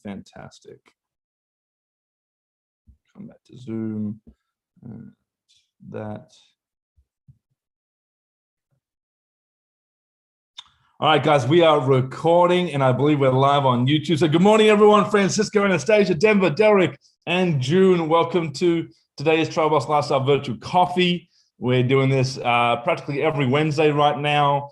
Fantastic. Come back to Zoom. That. All right, guys, we are recording, and I believe we're live on YouTube. So good morning, everyone. Francisco, Anastasia, Denver, Derek, and June. Welcome to today's TravelBoss Lifestyle Virtual Coffee. We're doing this practically every Wednesday right now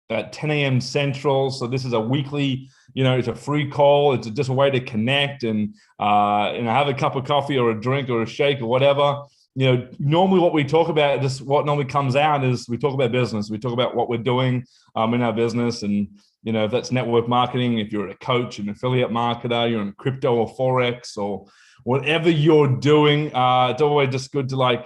at 10 a.m. Central. So this is a weekly, it's a free call. It's just a way to connect and have a cup of coffee or a drink or a shake or whatever. Normally what we talk about, just what normally comes out is we talk about business. We talk about what we're doing in our business. And, if that's network marketing, if you're a coach, an affiliate marketer, you're in crypto or Forex or whatever you're doing, it's always just good to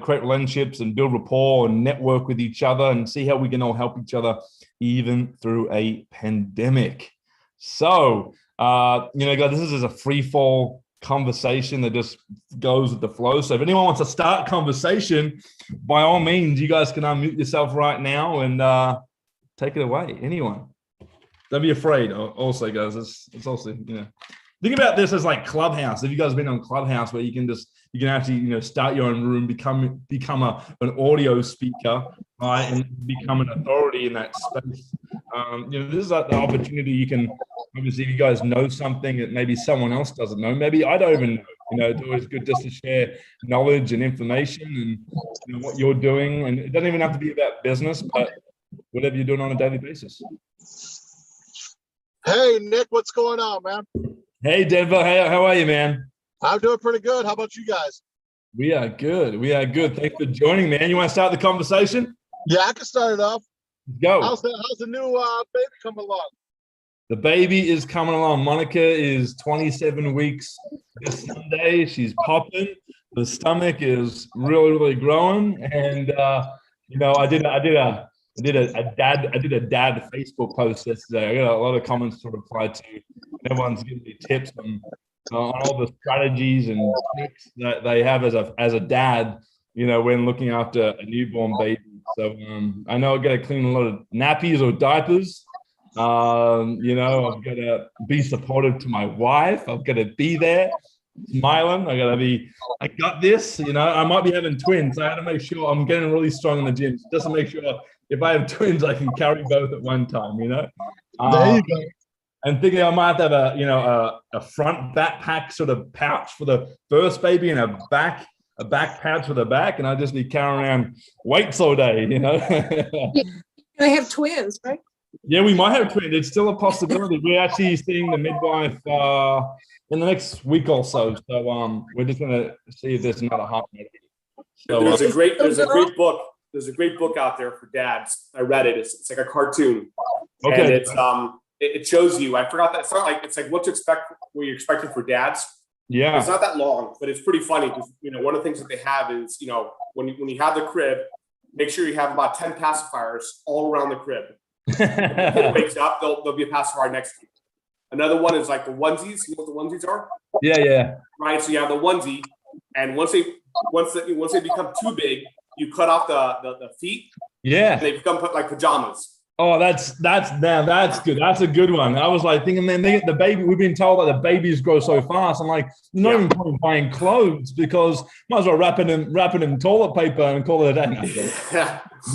create relationships and build rapport and network with each other and see how we can all help each other even through a pandemic. So, guys, this is a free fall conversation that just goes with the flow. So if anyone wants to start conversation, by all means, you guys can unmute yourself right now and take it away. Anyone. Don't be afraid. Also, guys, it's also, think about this as like Clubhouse. Have you guys been on Clubhouse where you can actually, start your own room, become an audio speaker, right, and become an authority in that space. This is like the opportunity you can, obviously, if you guys know something that maybe someone else doesn't know, maybe I don't even know, it's always good just to share knowledge and information and what you're doing. And it doesn't even have to be about business, but whatever you're doing on a daily basis. Hey, Nick, what's going on, man? Hey, Denver. How are you, man? I'm doing pretty good. How about you guys? We are good. Thanks for joining, man. You want to start the conversation? Yeah, I can start it off. Go. How's the new baby coming along? The baby is coming along. Monica is 27 weeks this Sunday. She's popping. The stomach is really, really growing. And I did a dad Facebook post yesterday. I got a lot of comments to reply to. Everyone's giving me tips on all the strategies and tricks that they have as a dad, when looking after a newborn baby. So I know I've got to clean a lot of nappies or diapers. I've got to be supportive to my wife. I've got to be there, smiling. I got this. I might be having twins. I had to make sure I'm getting really strong in the gym, just to make sure if I have twins, I can carry both at one time. There you go. And thinking I might have to have a front backpack sort of pouch for the first baby and a back pouch for the back, and I just be carrying around weights all day. They have twins, right? Yeah, we might have twins. It's still a possibility. We're actually seeing the midwife in the next week or so. So we're just gonna see if there's another heart. So there's a great book. There's a great book out there for dads. I read it. It's like a cartoon. Okay. And it's it shows you. I forgot that. It's like what to expect. What you're expecting for dads. Yeah. It's not that long, but it's pretty funny because one of the things that they have is when you have the crib, make sure you have about 10 pacifiers all around the crib. When the kid wakes up, there'll be a pacifier next to you. Another one is like the onesies. You know what the onesies are? Yeah. Right. So you have the onesie, and once they become too big, you cut off the feet. Yeah. And they become like pajamas. Oh, that's good. That's a good one. I was like thinking, man, the baby. We've been told that the babies grow so fast. I'm like, not even point buying clothes because might as well wrap it in toilet paper and call it a day.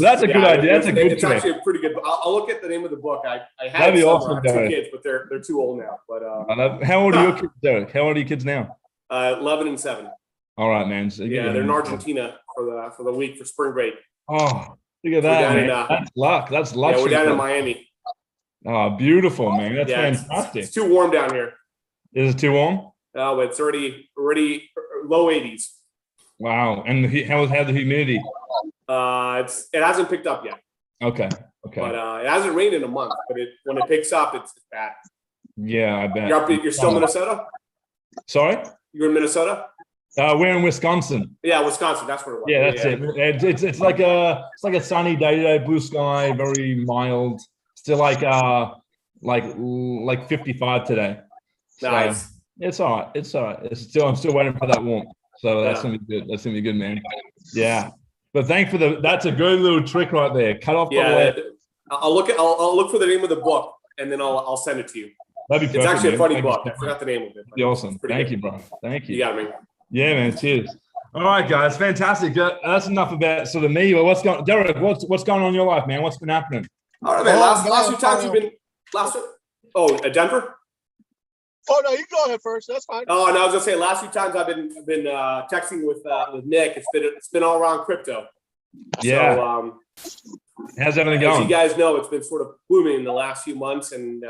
That's a good idea. That's a good. It's actually a pretty good. I'll look at the name of the book. I had That'd be awesome, 2 kids, but they're too old now. But how old are your kids, Derek? How old are your kids now? 11 and 7. All right, man. So they're in Argentina for the week for spring break. Oh. Look at that, man. That's luck. That's luck. Yeah, we're down in Miami. Oh, beautiful, man. That's fantastic. It's too warm down here. Is it too warm? Oh, it's already low 80s. Wow. And how's the humidity? It hasn't picked up yet. Okay. But it hasn't rained in a month. But when it picks up, it's bad. Yeah, I bet. You're still in Minnesota? Sorry? You're in Minnesota? We're in Wisconsin. Yeah, Wisconsin. That's where it was. Yeah, that's it. It's like a sunny day today, blue sky, very mild. Still like 55 today. Nice. So it's all right. I'm still waiting for that warmth. So that's gonna be good. That's gonna be good, man. Yeah. But that's a good little trick right there. Cut off the leg. I'll look for the name of the book and then I'll send it to you. That'd be perfect. It's actually a man. funny Thank you book. so I forgot the name of it. Be awesome. Pretty Thank good. you, bro. Thank you. You got me. Yeah, man. Cheers. All right, guys. Fantastic. That's enough about sort of me. But Derek? What's going on in your life, man? What's been happening? All right, man. Last few times you've been Denver. Oh no, you can go ahead first. That's fine. Oh, and I was gonna say last few times I've been texting with Nick. It's been all around crypto. Yeah. So, how's everything as going? you guys know, it's been sort of booming in the last few months, and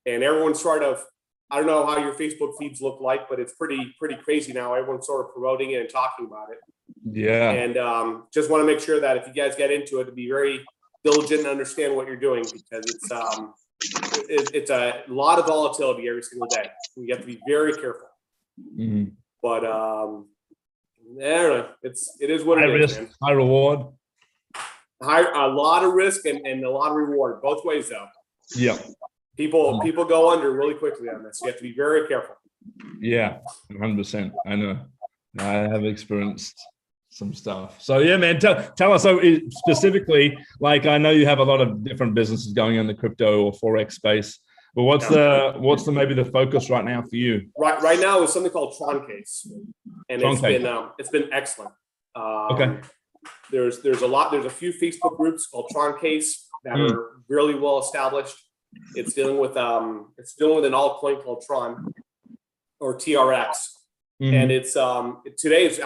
everyone's sort of, I don't know how your Facebook feeds look like, but it's pretty crazy now. Everyone's sort of promoting it and talking about it. Yeah. And just want to make sure that if you guys get into it, to be very diligent and understand what you're doing, because it's a lot of volatility every single day. You have to be very careful. Mm-hmm. But I don't know. It is what high it is, risk, man. high reward. A lot of risk and a lot of reward, both ways though. Yeah. People go under really quickly on this. You have to be very careful. Yeah, 100%. I know. I have experienced some stuff. So yeah, man, tell us. So specifically, like I know you have a lot of different businesses going in the crypto or Forex space. But what's the maybe the focus right now for you? Right now is something called Tron Case, and Tron it's been excellent. Okay. There's a few Facebook groups called Tron Case that are really well established. It's dealing with an altcoin called Tron or TRX, and it's today's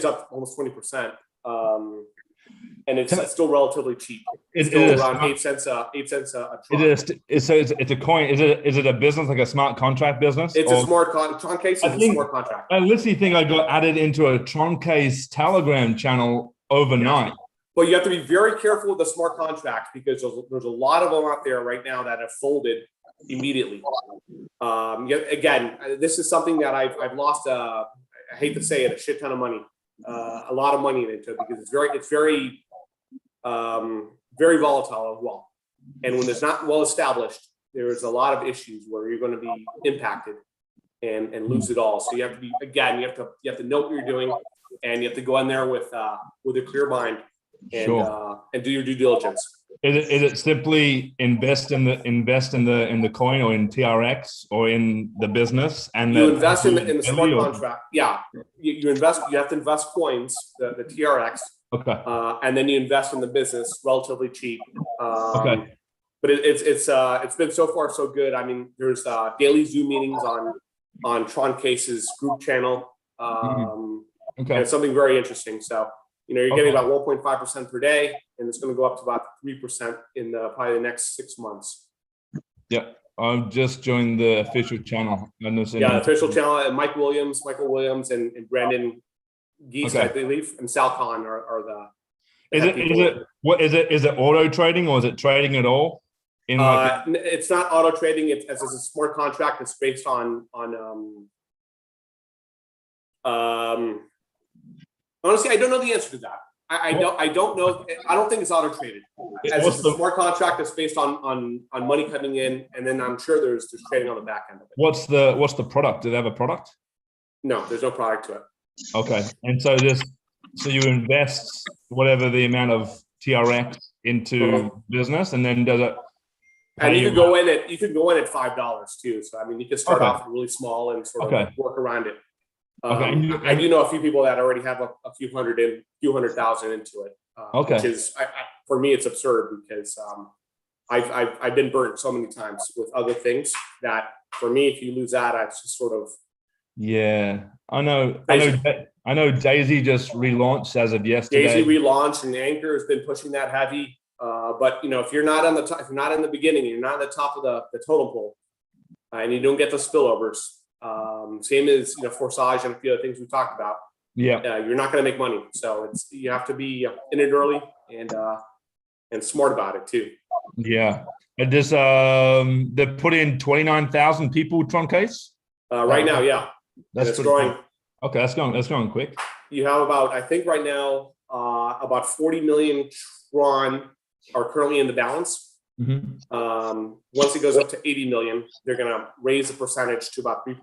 up almost 20%, and it's still relatively cheap. It's still around 8 cents a Tron. It's a coin. Is it a business, like a smart contract business? It's a smart Tron Case is a smart contract. I literally think I got added into a Tron Case Telegram channel overnight. Yeah. But you have to be very careful with the smart contracts because there's a lot of them out there right now that have folded immediately. Again, this is something that I've lost. I hate to say it, a shit ton of money, a lot of money into it because it's very volatile as well. And when it's not well established, there's a lot of issues where you're going to be impacted and lose it all. So you have to be, again, you have to know what you're doing, and you have to go in there with a clear mind and do your due diligence. Is it simply invest in the coin or in TRX or in the business, and you invest in the smart contract? Yeah, you invest. You have to invest coins, the TRX. Okay. And then you invest in the business relatively cheap. Okay. But it's been so far so good. I mean, there's daily Zoom meetings on Tron Case's group channel. Okay. And it's something very interesting. So, you're getting about 1.5% per day, and it's going to go up to about 3% in probably the next 6 months. Yeah. I've just joined the official channel. The official channel. Michael Williams, and Brandon Geese, I believe, and Sal Khan are the. Is it auto trading or is it trading at all? It's not auto trading. It's a smart contract. It's based on honestly, I don't know the answer to that. I don't know. I don't think it's auto traded. It's a smart contract that's based on money coming in, and then I'm sure there's trading on the back end of it. What's the product? Do they have a product? No, there's no product to it. Okay, and so you invest whatever the amount of TRX into business, and then does it? And you could go in at $5 too. So I mean, you could start off really small and sort of work around it. I do know a few people that already have a few hundred thousand into it. Which is, for me, it's absurd because I've been burnt so many times with other things that for me, if you lose that, it's just sort of. Yeah, I know. Daisy just relaunched as of yesterday. Daisy relaunched, and the Anchor has been pushing that heavy. But if you're not on the top, if you're not in the beginning, you're not at the top of the totem pole, and you don't get the spillovers. Same as Forsage and a few other things we talked about. Yeah, you're not going to make money. So you have to be in it early and smart about it too. Yeah, and this they put in 29,000 people Tron Case right now. Yeah, that's growing. Cool. Okay, that's going quick. You have I think right now about 40 million Tron are currently in the balance. Mm-hmm. Once it goes up to 80 million, they're going to raise the percentage to about 3%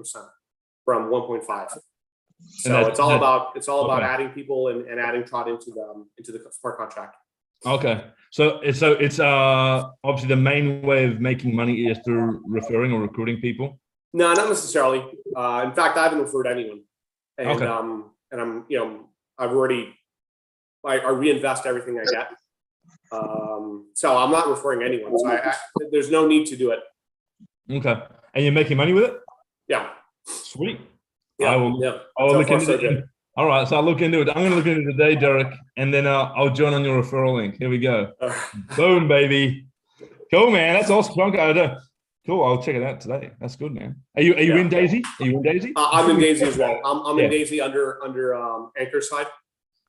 from 1.5. So it's all about adding people and adding Tron into the smart contract. Okay. So it's obviously the main way of making money is through referring or recruiting people. No, not necessarily. In fact, I haven't referred anyone, and Okay. and I'm I reinvest everything I get. So I'm not referring anyone. So there's no need to do it. Okay. And you're making money with it? Yeah. Sweet. Yeah. I will So look far, into so it. good. All right. So I'll look into it. I'm going to look into it today, Derek, and then I'll join on your referral link. Here we go. Boom, baby. Cool, man. That's awesome. Cool. I'll check it out today. That's good, man. Are you in Daisy? Are you in Daisy? I'm in Daisy as well. I'm Yeah. in Daisy under Anchor side.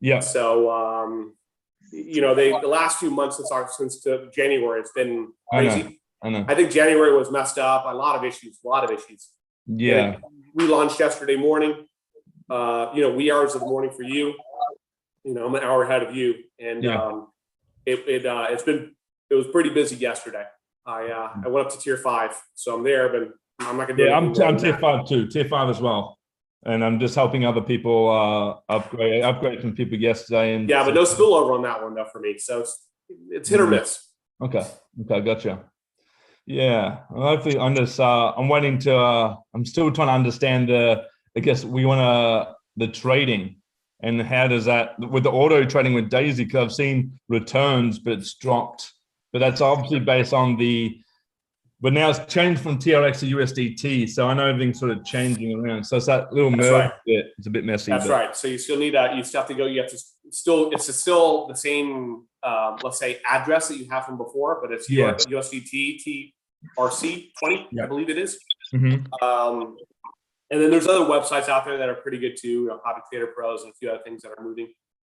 Yeah. So the last few months since January, it's been crazy. I know. I think January was messed up. A lot of issues. Yeah. We launched yesterday morning. Wee hours of the morning for you. I'm an hour ahead of you, and it was pretty busy yesterday. I went up to tier 5, so I'm there, but I'm not gonna do anything. I'm tier 5 too, tier 5 as well, and I'm just helping other people upgrade some people yesterday. And but no spillover on that one though for me. So it's hit or miss. Okay, gotcha. Yeah, well, hopefully I'm waiting to. I'm still trying to understand I guess the trading and how does that with the auto trading with Daisy, because I've seen returns, but it's dropped. But that's obviously based on but now it's changed from TRX to USDT. So I know everything's sort of changing around. So it's that little merge bit. It's a bit messy. That's right. So you still need you still have to go. You have to it's still the same, let's say, address that you have from before, but it's USDT TRC 20, I believe it is. Mm-hmm. And then there's other websites out there that are pretty good too. Hobby Trader Pros and a few other things that are moving.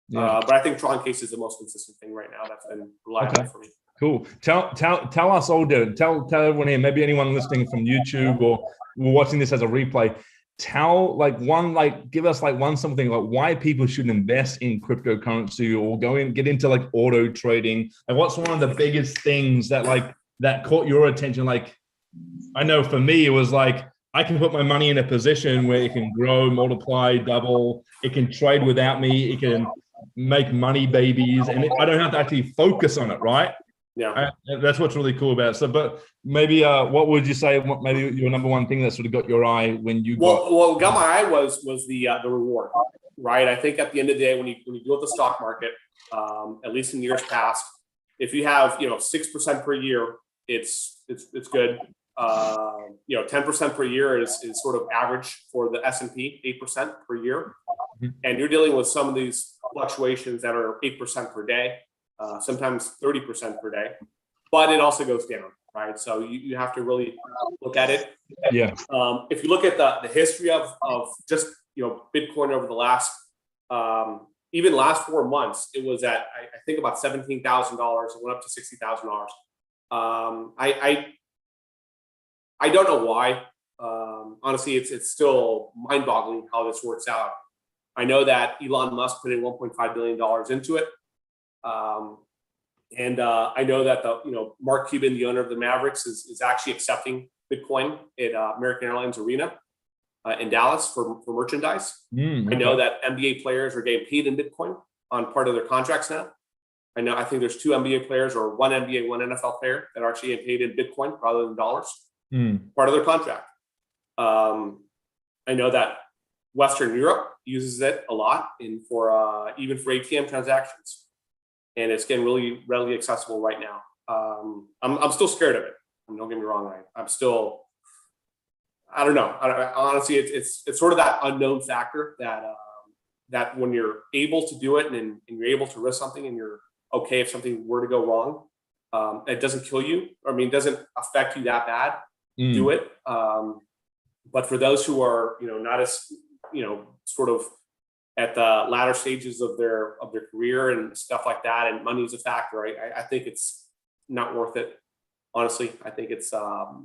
But I think Tron Case is the most consistent thing right now. That's been reliable for me. Cool. Tell us all, dude. Tell everyone here, maybe anyone listening from YouTube or watching this as a replay. Give us one something like why people should invest in cryptocurrency or get into auto trading. Like, what's one of the biggest things that caught your attention? Like, I know for me, it was I can put my money in a position where it can grow, multiply, double. It can trade without me. It can make money babies, and I don't have to actually focus on it, right? Yeah, that's what's really cool about it. So, but maybe what would you say? Maybe your number one thing that sort of got your eye when you what got my eye was the reward, right? I think at the end of the day, when you deal with the stock market, at least in years past, if you have 6% per year, it's good. 10% per year is sort of average for the S&P, 8% per year. And you're dealing with some of these fluctuations that are 8% per day, sometimes 30% per day, but it also goes down, right? So you have to really look at it. Yeah. If you look at the history of just, Bitcoin over the last, even last 4 months, it was at, I think about $17,000. It went up to $60,000. I don't know why. Honestly, it's still mind-boggling how this works out. I know that Elon Musk put in $1.5 billion into it. And I know that Mark Cuban, the owner of the Mavericks, is actually accepting Bitcoin at American Airlines Arena in Dallas for merchandise. Okay. I know that NBA players are getting paid in Bitcoin on part of their contracts now. I think there's 2 NBA players, or 1 NBA, 1 NFL player, that are actually getting paid in Bitcoin rather than dollars. Part of their contract. I know that Western Europe uses it a lot even for ATM transactions, and it's getting really readily accessible right now. I'm still scared of it. Don't get me wrong. I'm still. I don't know. Honestly, it's sort of that unknown factor that when you're able to do it and you're able to risk something and you're okay if something were to go wrong, it doesn't kill you. It doesn't affect you that bad. Do it. But for those who are, not as, sort of at the latter stages of their career and stuff like that, and money is a factor, I think it's not worth it. Honestly, I think it's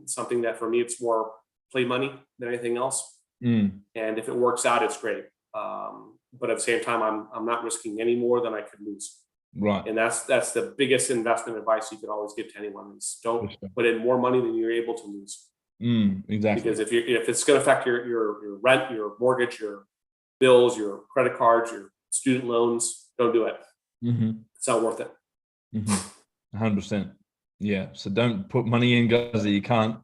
something that for me, it's more play money than anything else. And if it works out, it's great. But at the same time, I'm not risking any more than I could lose. Right. And that's the biggest investment advice you could always give to anyone is don't put in more money than you're able to lose. Exactly. Because if it's going to affect your rent, your mortgage, your bills, your credit cards, your student loans, don't do it. It's not worth it. 100%. Yeah. So don't put money in guys that you can't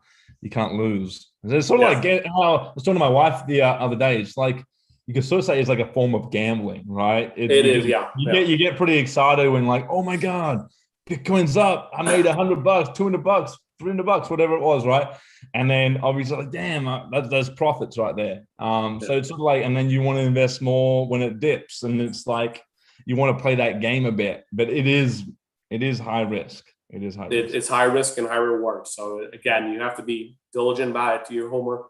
lose. It's sort of like I was talking to my wife the other day. It's like you can sort of say it's like a form of gambling, right? It is. You get pretty excited when like, oh my God, Bitcoin's up. I made $100, $200, $300, whatever it was, right? And then obviously like, damn, that's profits right there. So it's sort of like, and then you want to invest more when it dips, and it's like you want to play that game a bit, but it is high risk. It is high risk. It's high risk and high reward. So again, you have to be diligent about it, do your homework,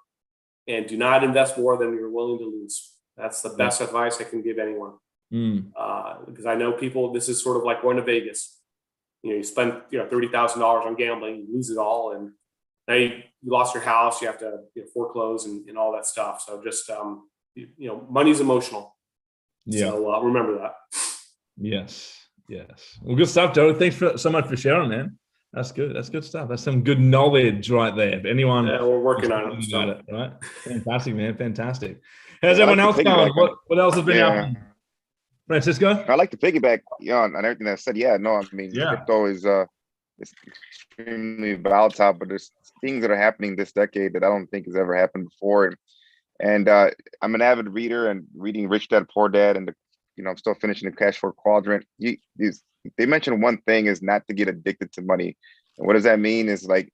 and do not invest more than you're willing to lose. That's the best advice I can give anyone. Because I know people, this is sort of like going to Vegas. You spend $30,000 on gambling, you lose it all, and now you lost your house, you have to foreclose and all that stuff. So just money's emotional. So remember that. Yes. Well, good stuff, Joe. Thanks so much for sharing, man. That's good. That's good stuff. That's some good knowledge right there. If anyone, we're working on it. Right? Fantastic, man. Fantastic. How's everyone else going? What else has been happening? Francisco? I like to piggyback on everything that I said. Crypto is it's extremely volatile, but there's things that are happening this decade that I don't think has ever happened before. And I'm an avid reader and reading Rich Dad Poor Dad, and I'm still finishing the Cash Flow Quadrant. They mentioned one thing is not to get addicted to money. And what does that mean? Is like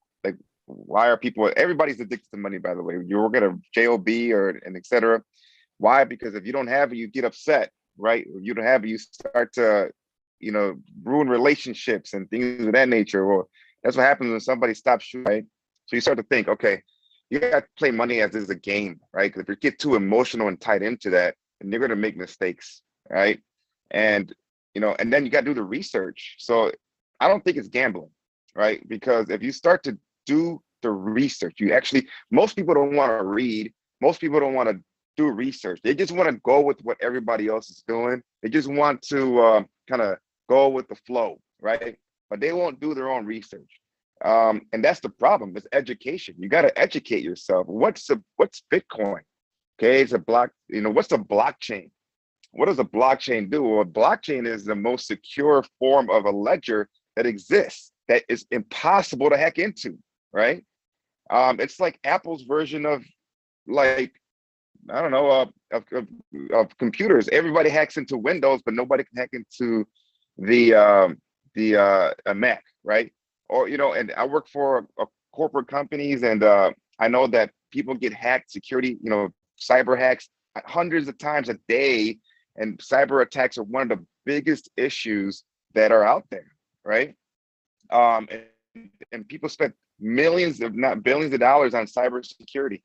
why are people? Everybody's addicted to money, by the way. You work at a job and et cetera. Why? Because if you don't have it, you get upset. Right? If you don't have it, you start to, ruin relationships and things of that nature. Well, that's what happens when somebody stops shooting, right? So you start to think, okay, you got to play money as is a game, right? Because if you get too emotional and tied into that, then you're going to make mistakes, right? And, and then you got to do the research. So I don't think it's gambling, right? Because if you start to do the research, most people don't want to read. Most people don't want to do research. They just want to go with what everybody else is doing. They just want to kind of go with the flow, right? But they won't do their own research. And that's the problem. It's education. You got to educate yourself. What's Bitcoin? Okay, it's a block. What's a blockchain? What does a blockchain do? Well, a blockchain is the most secure form of a ledger that exists, that is impossible to hack into, right? It's like Apple's version of of computers. Everybody hacks into Windows, but nobody can hack into a Mac, right? Or and I work for corporate companies, and I know that people get hacked, security, cyber hacks hundreds of times a day, and cyber attacks are one of the biggest issues that are out there, right? And people spend millions, if not billions of dollars on cybersecurity.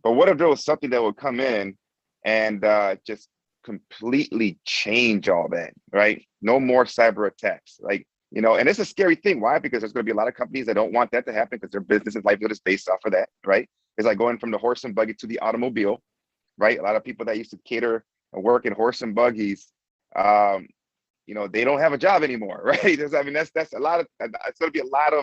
But what if there was something that would come in and just completely change all that, right? No more cyber attacks, and it's a scary thing. Why? Because there's going to be a lot of companies that don't want that to happen because their business and livelihood is based off of that, right? It's like going from the horse and buggy to the automobile, right? A lot of people that used to cater and work in horse and buggies, they don't have a job anymore, right? That's a lot of. It's going to be a lot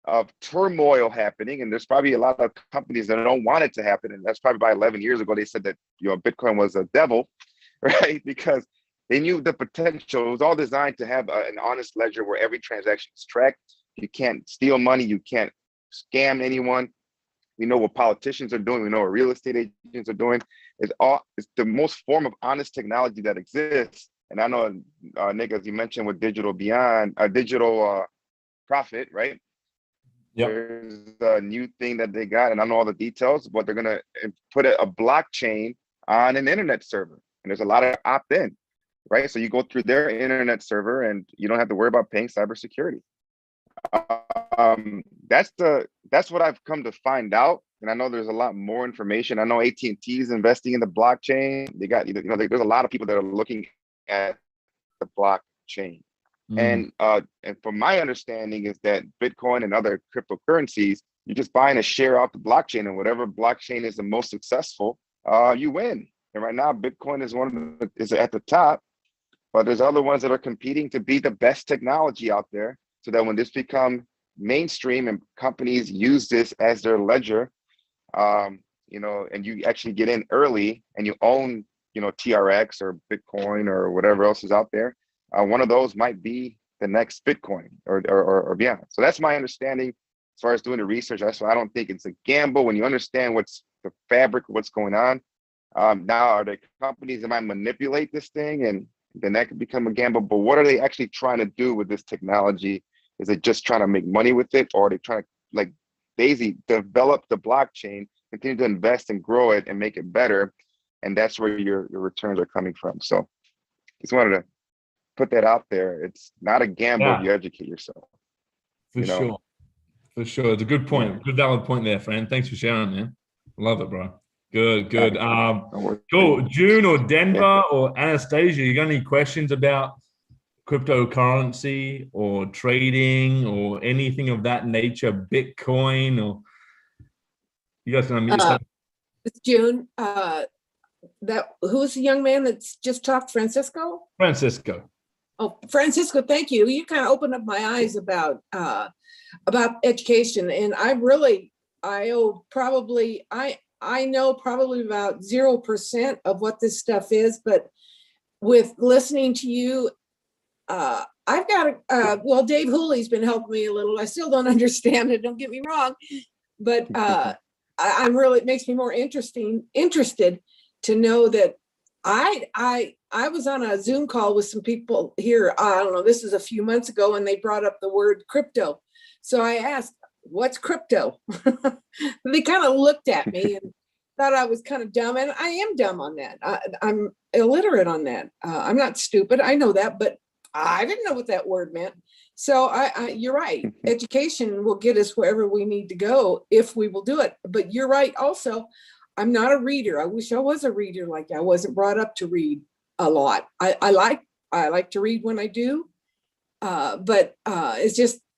of turmoil happening, and there's probably a lot of companies that don't want it to happen. And that's probably about 11 years ago they said that Bitcoin was a devil, right? Because they knew the potential. It was all designed to have an honest ledger where every transaction is tracked. You can't steal money, you can't scam anyone. We know what politicians are doing, we know what real estate agents are doing. It's the most form of honest technology that exists. And I know Nick, as you mentioned, with digital profit, right? Yep. There's a new thing that they got, and I don't know all the details, but they're going to put a blockchain on an internet server. And there's a lot of opt-in, right? So you go through their internet server and you don't have to worry about paying cybersecurity. That's what I've come to find out. And I know there's a lot more information. I know AT&T is investing in the blockchain. They got, there's a lot of people that are looking at the blockchain. And from my understanding is that Bitcoin and other cryptocurrencies, you're just buying a share off the blockchain, and whatever blockchain is the most successful, you win. And right now, Bitcoin is at the top, but there's other ones that are competing to be the best technology out there, so that when this becomes mainstream and companies use this as their ledger, and you actually get in early and you own, TRX or Bitcoin or whatever else is out there. One of those might be the next Bitcoin or beyond. So that's my understanding as far as doing the research. That's why I don't think it's a gamble when you understand what's the fabric, what's going on. Now, are there companies that might manipulate this thing, and then that could become a gamble? But what are they actually trying to do with this technology? Is it just trying to make money with it, or are they trying to, like Daisy, develop the blockchain, continue to invest and grow it and make it better? And that's where your returns are coming from. So just wanted to put that out there. It's not a gamble if you educate yourself. For sure. For sure. It's a good point. Good valid point there, friend. Thanks for sharing, man. Love it, bro. Good. Cool. June or Denver or Anastasia, you got any questions about cryptocurrency or trading or anything of that nature, Bitcoin, or you guys can unmute yourself? It's June. Who's the young man that's just talked? Francisco? Francisco. Oh, Francisco, thank you. You kind of opened up my eyes about education. And I know probably about 0% of what this stuff is, but with listening to you, I've got Dave Hooley's been helping me a little. I still don't understand it, don't get me wrong, but it makes me more interested to know that I was on a Zoom call with some people here. I don't know, this is a few months ago, and they brought up the word crypto. So I asked, what's crypto? They kind of looked at me and thought I was kind of dumb. And I am dumb on that. I'm illiterate on that. I'm not stupid. I know that, but I didn't know what that word meant. So you're right. Education will get us wherever we need to go if we will do it. But you're right also. I'm not a reader. I wish I was a reader. Like, I wasn't brought up to read a lot. I like to read when I do, but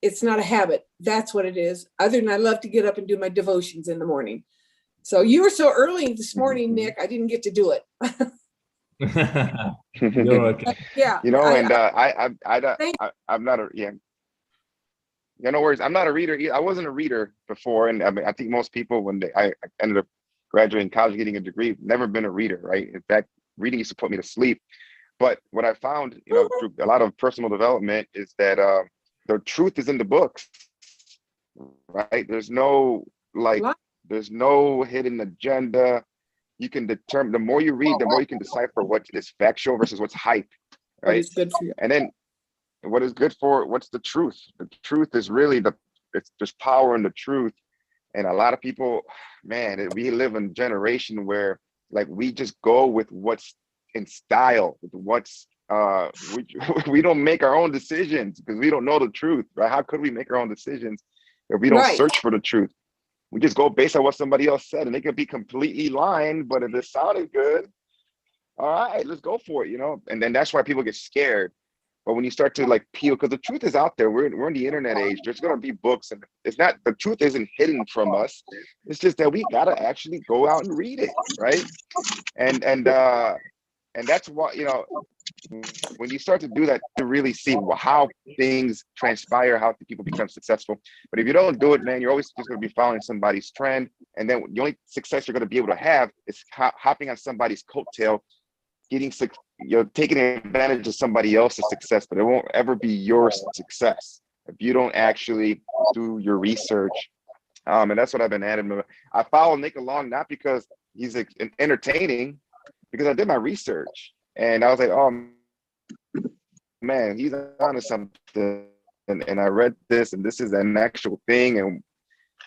it's not a habit. That's what it is. Other than I love to get up and do my devotions in the morning. So you were so early this morning, Nick, I didn't get to do it. You're okay. Yeah. I'm not a no worries. I'm not a reader either. I wasn't a reader before, and I think most people when I ended up graduating college, getting a degree, never been a reader, right? In fact, reading used to put me to sleep. But what I found, through a lot of personal development is that the truth is in the books, right? There's no hidden agenda. You can determine, the more you read, the more you can decipher what is factual versus what's hype, right? What is good for you. And then what is good for, what's the truth? The truth is really there's power in the truth. And a lot of people, man, we live in a generation where like we just go with what's in style, with what's we don't make our own decisions because we don't know the truth, right? How could we make our own decisions if we don't search for the truth? We just go based on what somebody else said, and they could be completely lying, but if it sounded good, all right, let's go for it, And then that's why people get scared. But when you start to like peel, because the truth is out there, we're in the internet age. There's gonna be books, and the truth isn't hidden from us. It's just that we gotta actually go out and read it, right? And that's what when you start to do that, to really see how things transpire, how people become successful. But if you don't do it, man, you're always just gonna be following somebody's trend, and then the only success you're gonna be able to have is hopping on somebody's coattail, taking advantage of somebody else's success, but it won't ever be your success if you don't actually do your research. And that's what I've been at him. I follow Nick along, not because he's entertaining, because I did my research and I was like, oh man, he's onto something. And I read this, and this is an actual thing.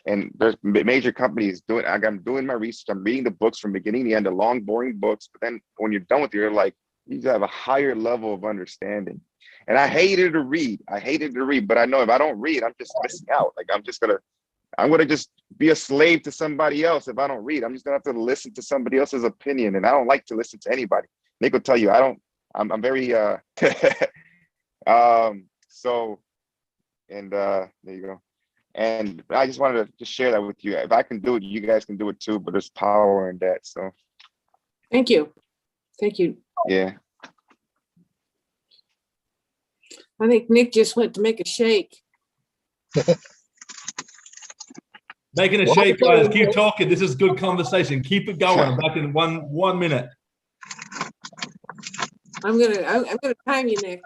And there's major companies doing. I'm doing my research. I'm reading the books from beginning to end, the long, boring books. But then when you're done with it, you're like, you have a higher level of understanding. And I hated to read. But I know if I don't read, I'm just missing out. Like I'm gonna just be a slave to somebody else if I don't read. I'm just gonna have to listen to somebody else's opinion, and I don't like to listen to anybody. Nick will tell you I'm very so, and there you go. And I just wanted to just share that with you. If I can do it, you guys can do it too, but there's power in that. So thank you. Yeah. I think Nick just went to make a shake. Making a shake, guys. Keep talking. This is good conversation. Keep it going. I'm back in one minute. I'm gonna time you, Nick.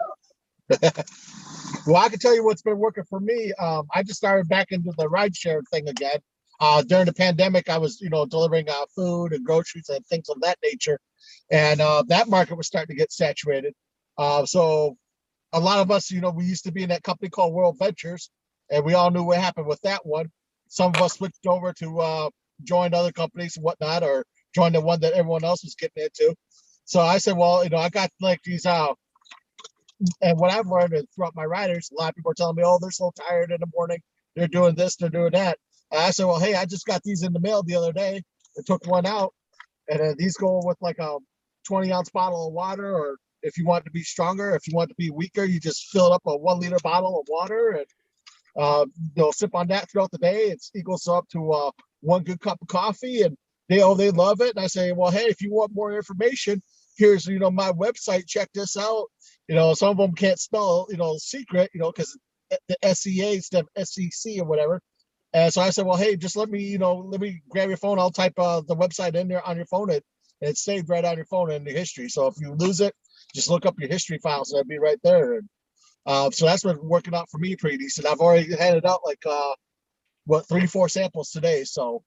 Well, I can tell you what's been working for me. I just started back into the rideshare thing again. During the pandemic, I was, delivering food and groceries and things of that nature. And that market was starting to get saturated. So a lot of us, we used to be in that company called World Ventures, and we all knew what happened with that one. Some of us switched over to join other companies and whatnot, or join the one that everyone else was getting into. So I said, well, I got like these and what I've learned is throughout my riders, a lot of people are telling me, oh, they're so tired in the morning. They're doing this, they're doing that. And I said, well, hey, I just got these in the mail the other day. I took one out, and these go with like a 20-ounce bottle of water, or if you want to be stronger, if you want to be weaker, you just fill up a 1-liter bottle of water and sip on that throughout the day. It equals up to one good cup of coffee, and they love it. And I say, well, hey, if you want more information, here's my website. Check this out. Some of them can't spell secret, because the SEA instead of SEC or whatever. And so I said, well, hey, just let me grab your phone. I'll type the website in there on your phone, and it's saved right on your phone in the history. So if you lose it, just look up your history files, and it'll be right there. And so that's been working out for me pretty decent. I've already handed out like 3-4 samples today. So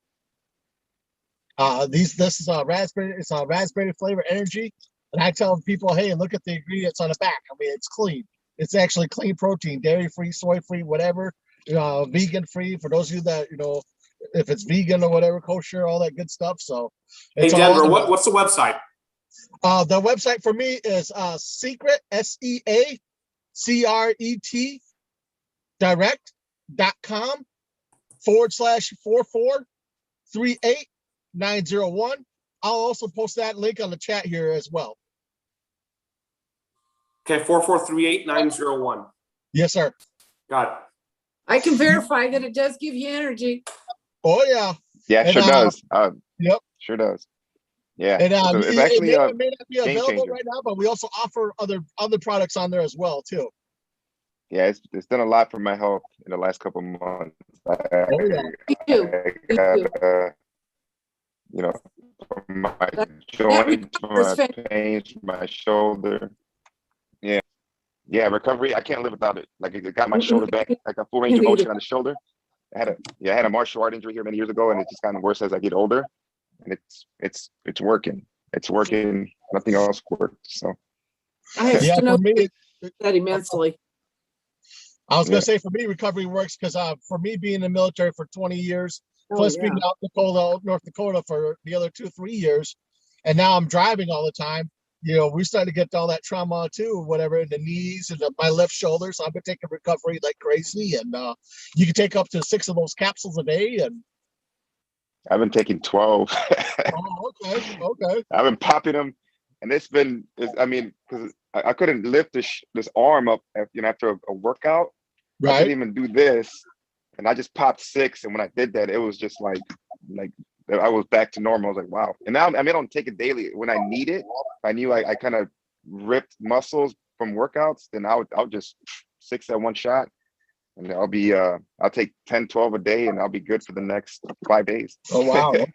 this is a raspberry. It's a raspberry flavor energy, and I tell people, hey, look at the ingredients on the back. I mean, it's clean. It's actually clean protein, dairy free, soy free, whatever. Vegan free for those of you that if it's vegan or whatever, kosher, all that good stuff. So hey, Denver, what's the website? The website for me is secret SEACRET direct.com/4438901. I'll also post that link on the chat here as well. Okay, 4438901. Yes, sir. Got it. I can verify that it does give you energy. Oh yeah. Yeah, And, sure does. Yep. Sure does. Yeah. And It's actually it may not be available changer. right now, but we also offer other products on there as well too. Yeah, it's done a lot for my health in the last couple of months. Me too. From my That joints, recovers my pains, my shoulder. Yeah, recovery. I can't live without it. Like it got my shoulder back, like a full range of motion on the shoulder. I had a martial art injury here many years ago, and it's just gotten worse as I get older. And it's working. It's working. Nothing else works. So I have Yeah, for me, that immensely. I was gonna say for me, recovery works because for me being in the military for 20 years, Oh, plus yeah. being out in North Dakota for the other 2-3 years, and now I'm driving all the time. We started to get all that trauma too, whatever, in the knees and my left shoulder. So I've been taking recovery like crazy, and you can take up to 6 of those capsules a day. And I've been taking 12. oh, okay. I've been popping them, and because I couldn't lift this arm up after a workout. I Right. couldn't even do this, and I just popped 6. And when I did that, it was just like I was back to normal. I was like, wow. And now I don't take it daily. When I need it, if I knew I kind of ripped muscles from workouts, then I'll just 6 at one shot, and I'll take 10, 12 a day, and I'll be good for the next 5 days. Oh wow. Okay.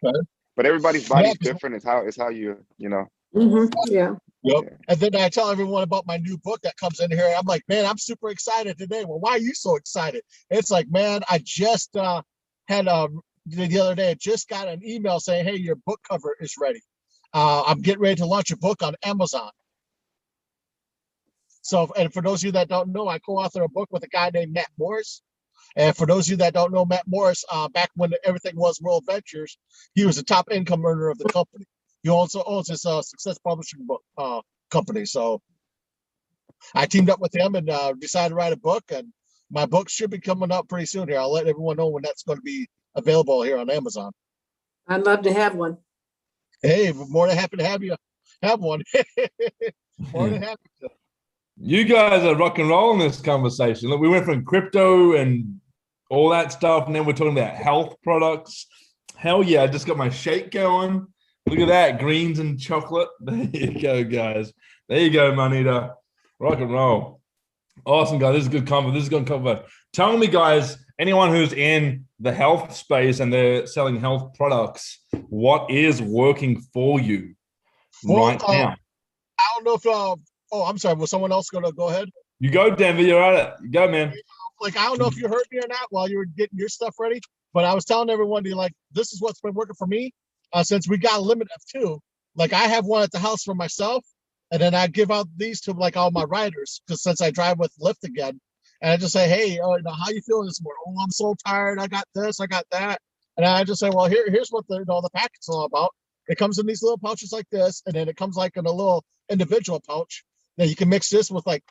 But everybody's body's different. It's how you. Yeah. Yep. And then I tell everyone about my new book that comes in here. I'm like, man, I'm super excited today. Well, why are you so excited? It's like, man, I just had the other day, I just got an email saying, hey, your book cover is ready. I'm getting ready to launch a book on Amazon. So, and for those of you that don't know, I co-author a book with a guy named Matt Morris. And for those of you that don't know Matt Morris, back when everything was World Ventures, he was the top income earner of the company. He also owns his success publishing book company. So I teamed up with him and decided to write a book, and my book should be coming out pretty soon here. I'll let everyone know when that's going to be available here on Amazon. I'd love to have one. Hey, we're more than happy to have you have one. More than happy to. You guys are rock and roll in this conversation. Look, we went from crypto and all that stuff, and then we're talking about health products. Hell yeah, I just got my shake going. Look at that, greens and chocolate. There you go, guys. There you go, Manita. Rock and roll. Awesome, guys. This is a good convo. This is a good convo. Tell me, guys, anyone who's in the health space and they're selling health products, what is working for you right now? I don't know if I'm sorry. Was someone else going to go ahead? You go, Denver. You're at it. You go, man. Like, I don't know if you heard me or not while you were getting your stuff ready, but I was telling everyone to, like, this is what's been working for me since we got a limit of 2. Like, I have one at the house for myself, and then I give out these to like all my riders, because since I drive with Lyft again, and I just say, hey, how you feeling this morning? Oh, I'm so tired. I got this, I got that, and I just say, well, here's what the package is all about. It comes in these little pouches like this, and then it comes like in a little individual pouch. Now you can mix this with like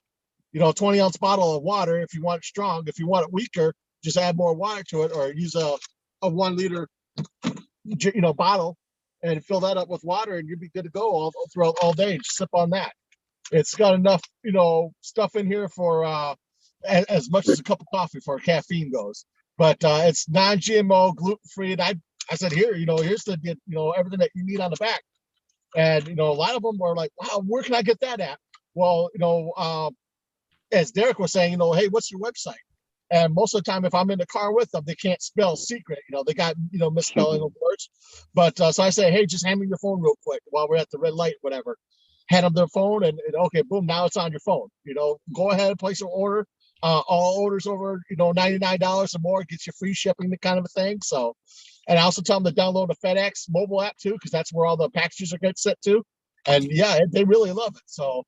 20-ounce bottle of water if you want it strong. If you want it weaker, just add more water to it, or use a 1 liter bottle and fill that up with water, and you'll be good to go all throughout all day. Just sip on that. It's got enough stuff in here for as much as a cup of coffee for caffeine goes. But it's non-GMO, gluten-free. And I said, here's the everything that you need on the back. And a lot of them were like, wow, where can I get that at? Well, as Derek was saying, hey, what's your website? And most of the time, if I'm in the car with them, they can't spell secret. They got misspelling of words. But so I say, hey, just hand me your phone real quick while we're at the red light, whatever. Hand them their phone, and okay, boom, now it's on your phone. Go ahead and place your order. All orders over $99 or more gets you free shipping, the kind of a thing. So, and I also tell them to download the FedEx mobile app too, because that's where all the packages are get sent to. And yeah, they really love it. So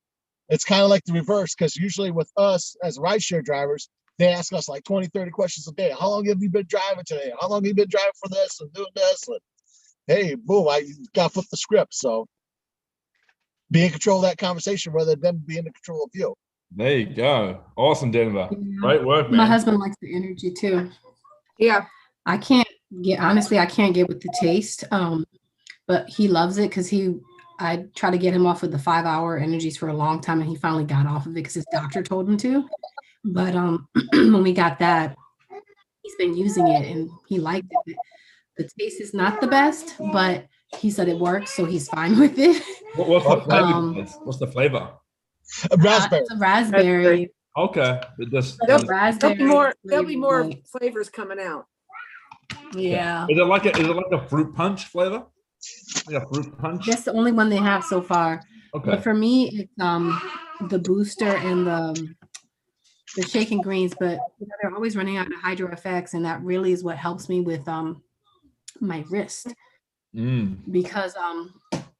it's kind of like the reverse, because usually with us as rideshare drivers, they ask us like 20, 30 questions a day. How long have you been driving today? How long have you been driving for this and doing this? And hey, boom, I got to flip the script. So be in control of that conversation rather than be in control of you. There you go. Awesome, Denver. Yeah. Great work, man. My husband likes the energy too. Yeah. I can't get with the taste. But he loves it because I try to get him off of the 5-hour energies for a long time, and he finally got off of it because his doctor told him to. But when we got that, he's been using it and he liked it. The taste is not the best, but he said it works, so he's fine with it. What's the flavor? What's the flavor? Raspberry. It's a raspberry. Okay. There'll be more flavors coming out. Yeah. Is it like a fruit punch flavor? Like a fruit punch? That's the only one they have so far. Okay. But for me, it's the booster and the shaken greens, but they're always running out of Hydro FX, and that really is what helps me with my wrist. Because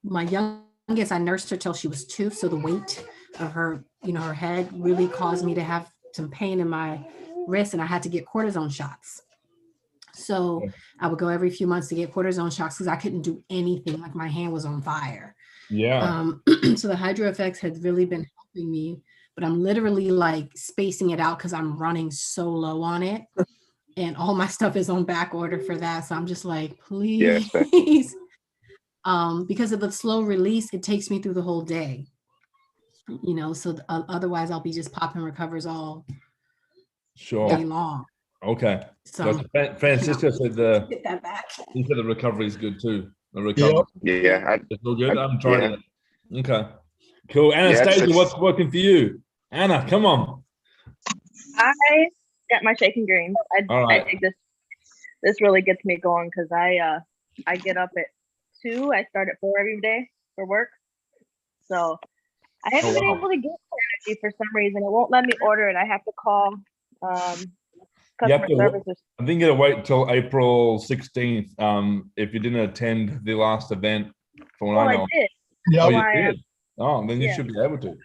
my youngest, I nursed her till she was 2, so the weight of her, her head really caused me to have some pain in my wrist, and I had to get cortisone shots. So I would go every few months to get cortisone shots because I couldn't do anything. Like, my hand was on fire. Yeah. So the Hydro FX has really been helping me, but I'm literally like spacing it out because I'm running so low on it, and all my stuff is on back order for that. So I'm just like, please, because of the slow release, it takes me through the whole day. So otherwise I'll be just popping recovers all day long. Okay. So Francisco said get that back. He said the recovery is good too. The recovery. Yeah. It's all good. I'm trying it. Okay. Cool. Anastasia, what's working for you? Anna, come on. I got my shaking greens. I think this really gets me going because I get up at 2. I start at 4 every day for work. So I haven't been able to get energy for some reason. It won't let me order it. I have to call customer services. I think you got to wait until April 16th. If you didn't attend the last event, from what I know. I did. Yeah, you did. Oh, then you should be able to.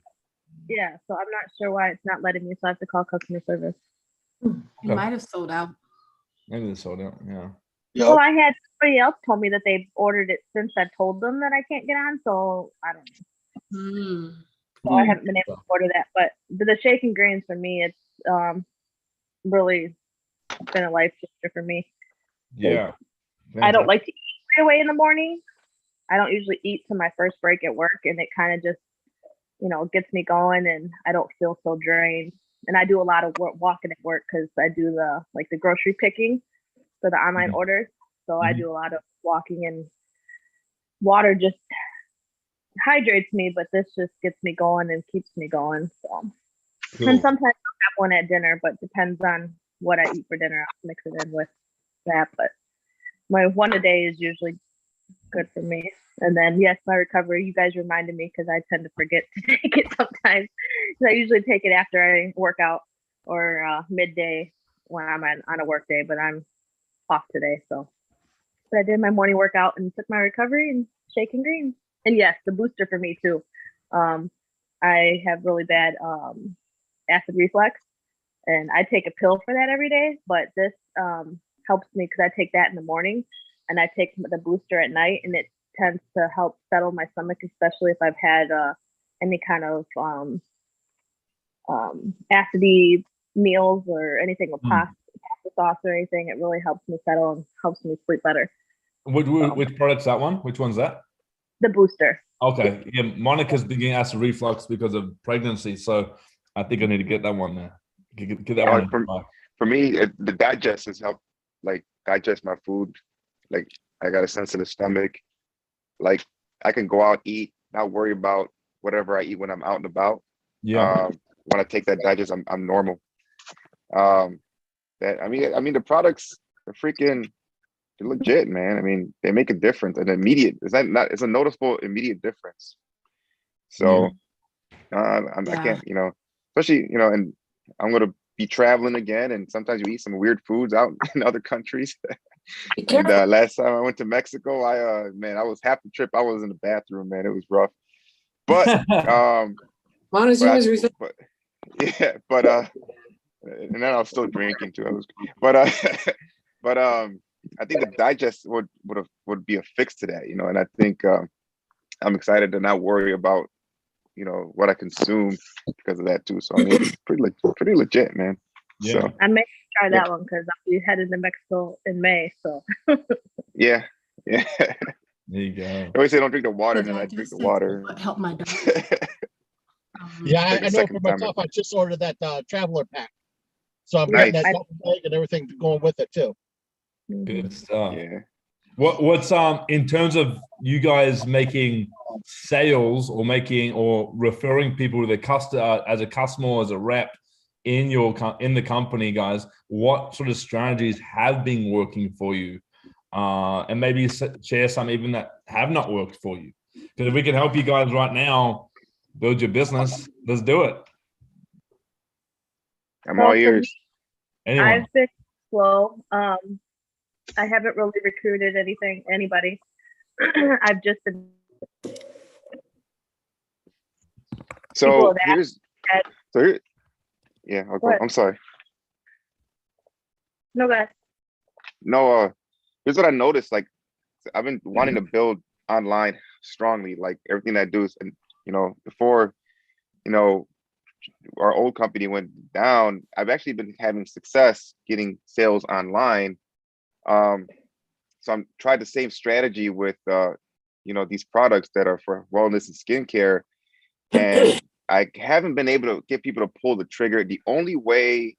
Yeah, so I'm not sure why it's not letting me, so I have to call customer service. It might have sold out. Maybe they sold out, yeah. Well, I had somebody else told me that they've ordered it since I told them that I can't get on, so I don't know. So I haven't been able to order that, but the shaking greens for me, it's really been a life changer for me. Yeah. I don't like to eat right away in the morning. I don't usually eat to my first break at work, and it kind of just, gets me going, and I don't feel so drained. And I do a lot of walking at work because I do the grocery picking for the online orders. So I do a lot of walking, and water just hydrates me, but this just gets me going and keeps me going. So, and sometimes I'll have one at dinner, but depends on what I eat for dinner. I'll mix it in with that. But my one a day is usually good for me. And then, yes, my recovery, you guys reminded me because I tend to forget to take it sometimes. I usually take it after I work out or midday when I'm on a work day, but I'm off today. So, but I did my morning workout and took my recovery and shaking greens. And yes, the booster for me too. I have really bad acid reflux, and I take a pill for that every day. But this helps me because I take that in the morning, and I take the booster at night, and it tends to help settle my stomach, especially if I've had any kind of acidy meals or anything with pasta sauce or anything. It really helps me settle and helps me sleep better. Which product's that one? Which one's that? The booster. Okay. Yeah, Monica's beginning acid reflux because of pregnancy, so I think I need to get that one there. Get that one. For me, the digest has helped, like, digest my food. Like, I got a sensitive stomach. Like, I can go out, eat, not worry about whatever I eat when I'm out and about. Yeah. When I take that digest, I'm normal. I mean, the products are freaking legit, man. I mean, they make a difference, an immediate. It's a noticeable immediate difference. So, I can't, especially, and I'm gonna be traveling again, and sometimes you eat some weird foods out in other countries. And last time I went to Mexico, I was half the trip I was in the bathroom, man. It was rough. But and then I was still drinking too. But I think the digest would be a fix to that, and I think I'm excited to not worry about what I consume because of that too. So I mean, it's pretty legit, man. Yeah. So I may try that one because I'll be headed to Mexico in May. So yeah. There you go. I always say don't drink the water, and then I drink the water. Help my dog. Yeah, I know for myself, I just ordered that traveler pack. So I'm getting that bag and everything going with it too. Good stuff. Yeah. What's in terms of you guys making sales or referring people to the customer as a customer or as a rep in the company, guys? What sort of strategies have been working for you, and maybe share some even that have not worked for you? Because if we can help you guys right now build your business, let's do it. I'm all ears. Anyone? I've been slow. I haven't really recruited anybody. I've just been. Yeah. Okay. I'm sorry. No, guys. No. Here's what I noticed. Like, I've been wanting to build online strongly. Like everything I do is, and before, our old company went down, I've actually been having success getting sales online. So I'm trying the same strategy with these products that are for wellness and skincare, and I haven't been able to get people to pull the trigger. The only way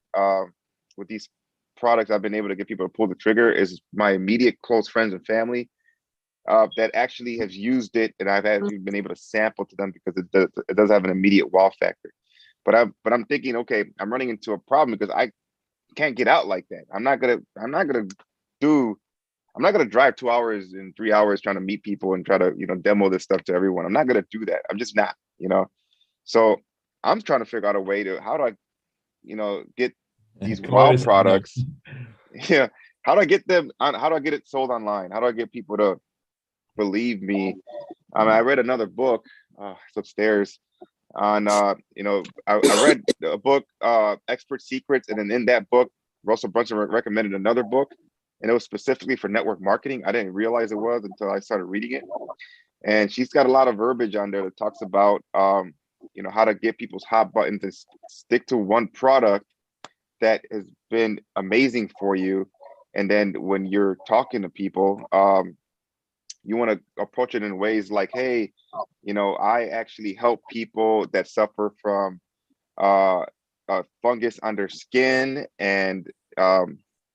with these products I've been able to get people to pull the trigger is my immediate close friends and family that actually have used it, and I've actually been able to sample to them because it does have an immediate wow factor. But I'm thinking, okay, I'm running into a problem because I can't get out like that. I'm not gonna drive 2 hours and 3 hours trying to meet people and try to demo this stuff to everyone. I'm not gonna do that. I'm just not. So I'm trying to figure out a way to how do I get these wow products. Yeah. How do I get them on? How do I get it sold online? How do I get people to believe me? I read another book. It's upstairs. On I read a book, Expert Secrets, and then in that book, Russell Brunson recommended another book, and it was specifically for network marketing. I didn't realize it was until I started reading it. And she's got a lot of verbiage on there that talks about how to get people's hot button to stick to one product that has been amazing for you. And then when you're talking to people, you want to approach it in ways like, hey, I actually help people that suffer from fungus on their skin. And I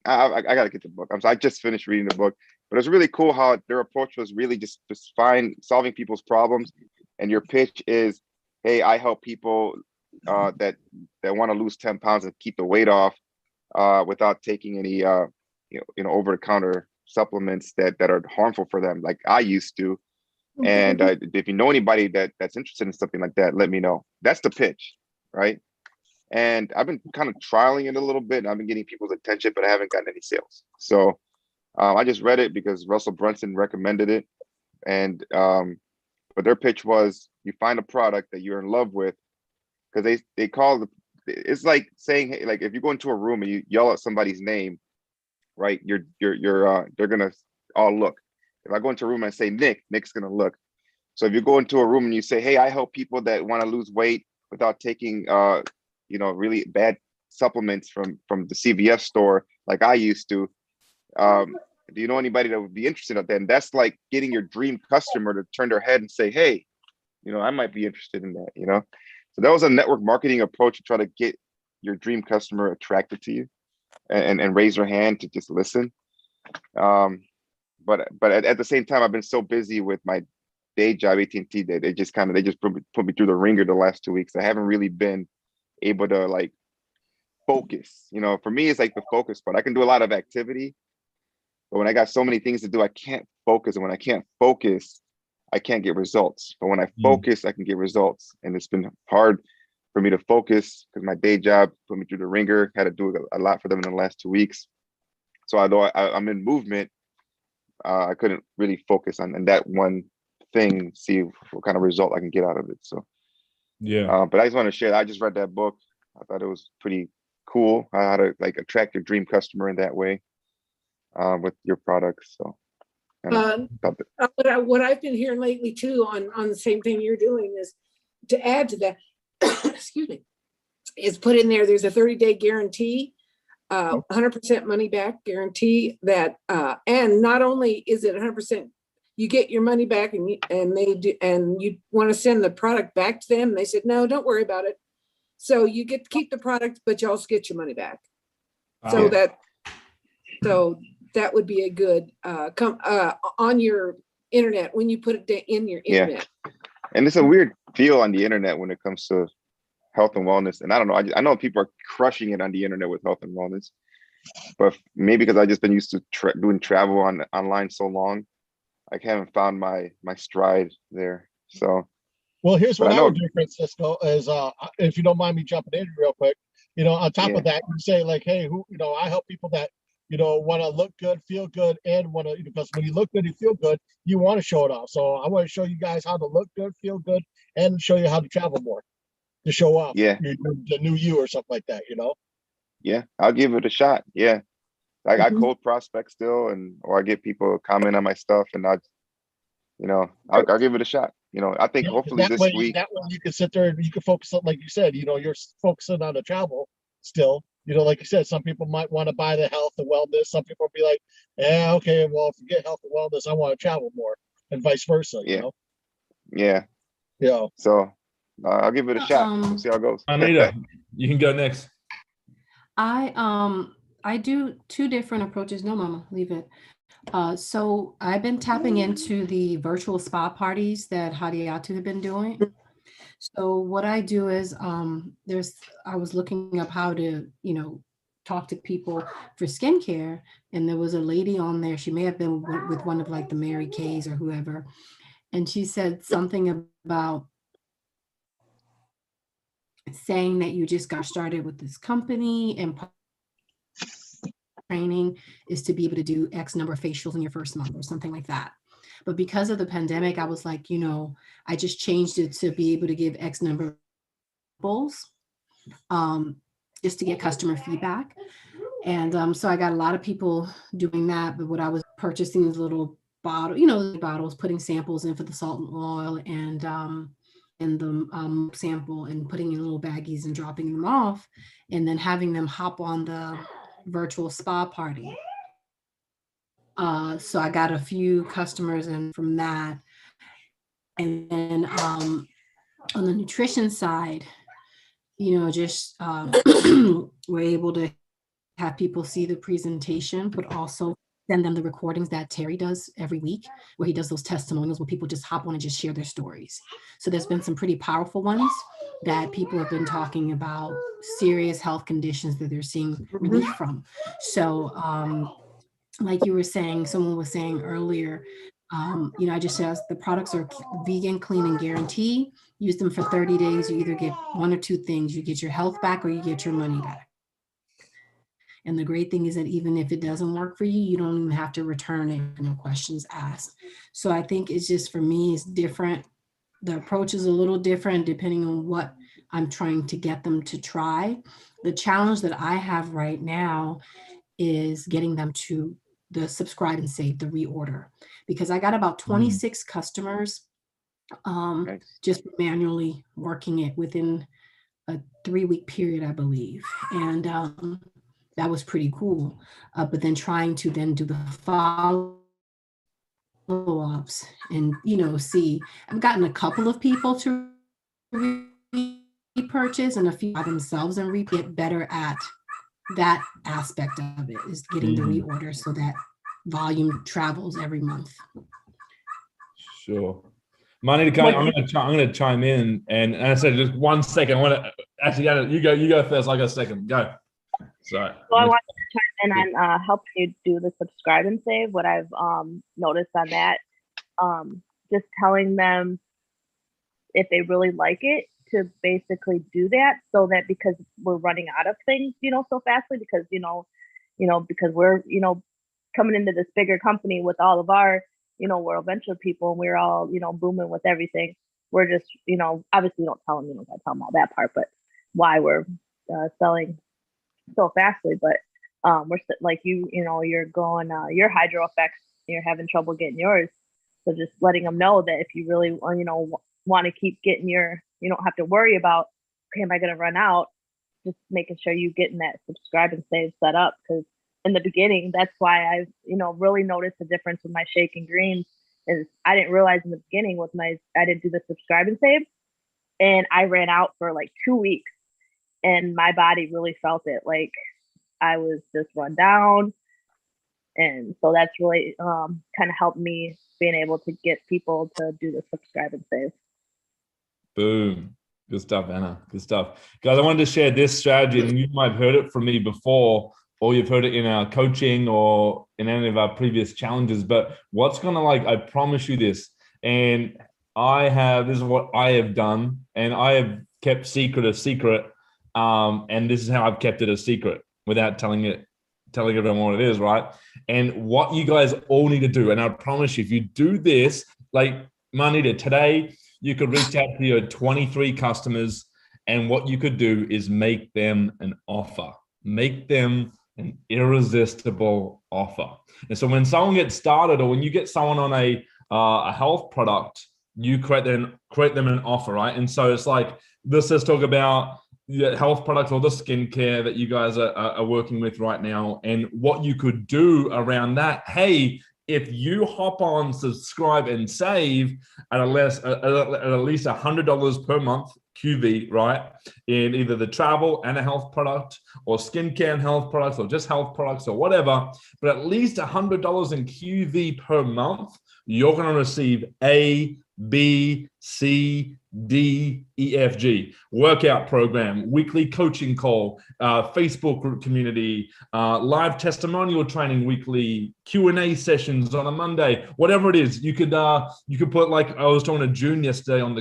got to get the book. I just finished reading the book, but it's really cool how their approach was really just solving people's problems. And your pitch is, hey, I help people that want to lose 10 pounds and keep the weight off without taking any over-the-counter supplements that are harmful for them, like I used to. And if you know anybody that's interested in something like that, let me know. That's the pitch. right? And I've been kind of trialing it a little bit, and I've been getting people's attention, but I haven't gotten any sales. So I just read it because Russell Brunson recommended it. And but their pitch was, you find a product that you're in love with, because they call it's like saying, hey, like if you go into a room and you yell at somebody's name, right? They're gonna all look. If I go into a room and I say Nick, Nick's gonna look. So if you go into a room and you say, hey, I help people that want to lose weight without taking really bad supplements from the CVS store like I used to. Do you know anybody that would be interested in that? And that's like getting your dream customer to turn their head and say, hey, I might be interested in that, So that was a network marketing approach to try to get your dream customer attracted to you and raise their hand to just listen. But at the same time, I've been so busy with my day job, AT&T, that they just put me through the ringer the last 2 weeks. I haven't really been able to like focus. For me, it's like the focus part. I can do a lot of activity, but when I got so many things to do, I can't focus. And when I can't focus, I can't get results. But when I focus, I can get results. And it's been hard for me to focus because my day job put me through the ringer. Had to do a lot for them in the last 2 weeks. So although I'm in movement, I couldn't really focus on that one thing, see what kind of result I can get out of it. So yeah. But I just want to share. I just read that book. I thought it was pretty cool how to like attract your dream customer in that way with your products. So what I've been hearing lately too on the same thing you're doing is to add to that, excuse me, is put in there. There's a 30-day guarantee, 100% money back guarantee that, and not only is it 100%, you get your money back and you want to send the product back to them. And they said, no, don't worry about it. So you get to keep the product, but you also get your money back. So that would be a good on your internet when you put it in your internet. And it's a weird feel on the internet when it comes to health and wellness. And I don't know, I know people are crushing it on the internet with health and wellness, but maybe because I've just been used to doing travel online so long, I haven't found my stride there. So, well, here's what I would do, Francisco, is if you don't mind me jumping in real quick, on top of that, you say like, hey, I help people that want to look good, feel good, and want to, because when you look good and feel good, you want to show it off. So I want to show you guys how to look good, feel good, and show you how to travel more, to show off the new you or something like that, Yeah, I'll give it a shot. Yeah. I got cold prospects still, or I get people comment on my stuff, and I'll give it a shot. I think hopefully this week. That way you can sit there and you can focus on, like you said, you're focusing on the travel still. Like you said, some people might want to buy the health and wellness. Some people will be like, yeah, okay, well, forget health and wellness. I want to travel more, and vice versa. Yeah. So I'll give it a shot. We'll see how it goes. Anita, you can go next. I do two different approaches. No, Mama, leave it. So I've been tapping into the virtual spa parties that Hadiatu have been doing. So what I do is I was looking up how to, talk to people for skincare. And there was a lady on there. She may have been with one of like the Mary Kays or whoever. And she said something about saying that you just got started with this company and training is to be able to do X number of facials in your first month or something like that. But because of the pandemic, I was like, I just changed it to be able to give X number of samples, just to get customer feedback. And so I got a lot of people doing that. But what I was purchasing is little bottles, putting samples in for the salt and oil and the sample and putting in little baggies and dropping them off, and then having them hop on the virtual spa party. So I got a few customers in from that. And then on the nutrition side, just we're able to have people see the presentation, but also send them the recordings that Terry does every week, where he does those testimonials where people just hop on and just share their stories. So there's been some pretty powerful ones that people have been talking about serious health conditions that they're seeing relief from. So like you were saying, someone was saying earlier, I just says the products are vegan, clean, and guarantee. Use them for 30 days. You either get one or two things. You get your health back or you get your money back. And the great thing is that even if it doesn't work for you, you don't even have to return it, no questions asked. So I think it's just, for me, it's different. The approach is a little different depending on what I'm trying to get them to try. The challenge that I have right now is getting them to the subscribe and save, the reorder, because I got about 26 customers just manually working it within a 3-week period, I believe. And that was pretty cool. But then trying to then do the follow-ups and, see, I've gotten a couple of people to repurchase and a few by themselves and get better at that aspect of it, is getting the reorder so that volume travels every month. Sure. I'm going to chime in, and I said just 1 second. I want to actually, you go first. I got a second. Go. Sorry. So I wanted to chime in on helping you do the subscribe and save. What I've noticed on that, just telling them if they really like it, to basically do that, so that, because we're running out of things, so fastly, because because we're coming into this bigger company with all of our we're a venture people, and we're all booming with everything. We're just obviously don't tell them, I tell them all that part, but why we're selling so fastly. But we're like you're going your hydro effects, you're having trouble getting yours. So just letting them know that if you really want to keep getting your, you don't have to worry about, okay, am I going to run out? Just making sure you getting that subscribe and save set up. Because in the beginning, that's why I've really noticed the difference with my shake and greens, is I didn't realize in the beginning I didn't do the subscribe and save, and I ran out for like 2 weeks, and my body really felt it. Like I was just run down. And so that's really kind of helped me being able to get people to do the subscribe and save. Boom. Good stuff, Anna. Good stuff. Guys, I wanted to share this strategy, and you might have heard it from me before, or you've heard it in our coaching or in any of our previous challenges. But what's going to, I promise you this, and this is what I have done, and I have kept secret a secret. And this is how I've kept it a secret without telling everyone what it is, right? And what you guys all need to do, and I promise you, if you do this, like Manita, today, you could reach out to your 23 customers, and what you could do is make them an offer. Make them an irresistible offer. And so when someone gets started, or when you get someone on a health product, you create them an offer, right? And so it's like, let's just talk about the health products or the skincare that you guys are working with right now, and what you could do around that. Hey, if you hop on, subscribe, and save at least $100 per month QV, right, in either the travel and a health product, or skincare and health products, or just health products, or whatever, but at least $100 in QV per month, you're going to receive A, B, C, D, E, F, G, workout program, weekly coaching call, Facebook group community, live testimonial training weekly, Q&A sessions on a Monday, whatever it is. You could put, like I was talking to June yesterday on